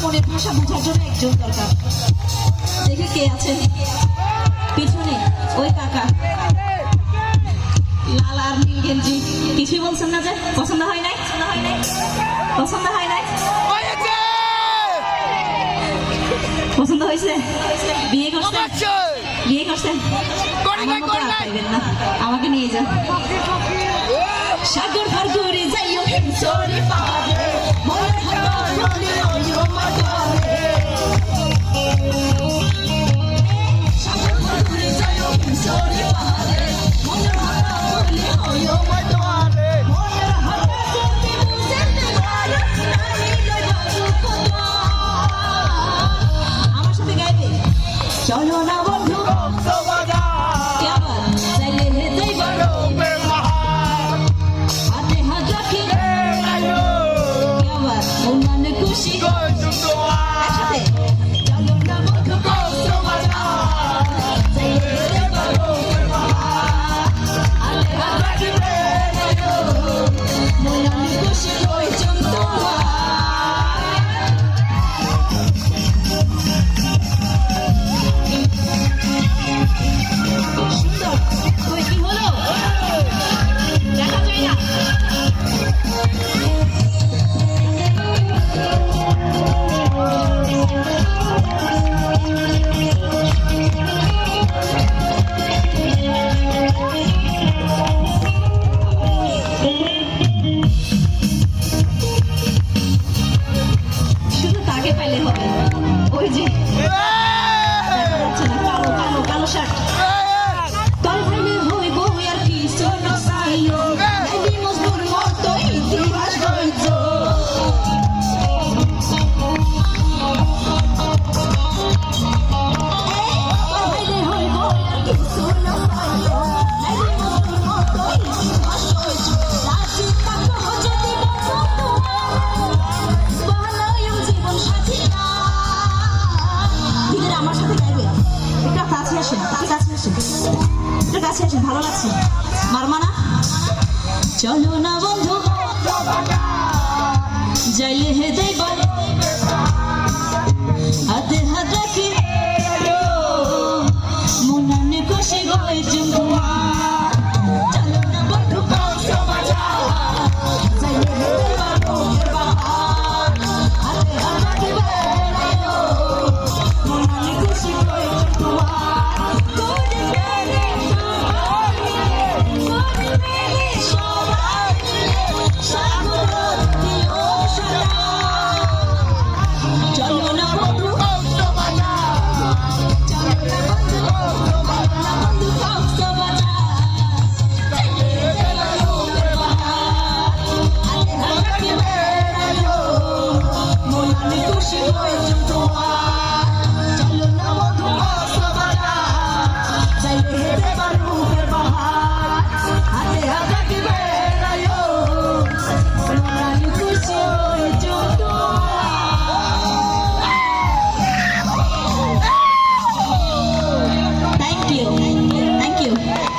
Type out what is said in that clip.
মনের ভাষা বোঝার জন্য একজন দরকার। দেখে কে আছে পিছনে? ওই কাকা লাল আর নীল গেঞ্জি। কিছুই বলছেন না যে পছন্দ হয় নাই? পছন্দ হয় নাই? পছন্দ হয়েছে? বিয়ে করছেন? বিয়ে করছেন? আমাকে নিয়ে যান। সাগর পার করে যাইও সরি পারে মনের হাওয়া বলে ওইও মাথারে। সাগর পার করে যাইও সরি পারে মনের হাওয়া বলে ওইও মাথারে। মনের হাওয়া যদি বুঝতে পারে নাহি লইবাজু কথা। আমার সাথে গাইবে চলো না বন্ধু ভালো লাগছে মারমানা। চলো না বন্ধু যাইলে হে দেব হাতে হাত রাখি মনানে খুশি গয়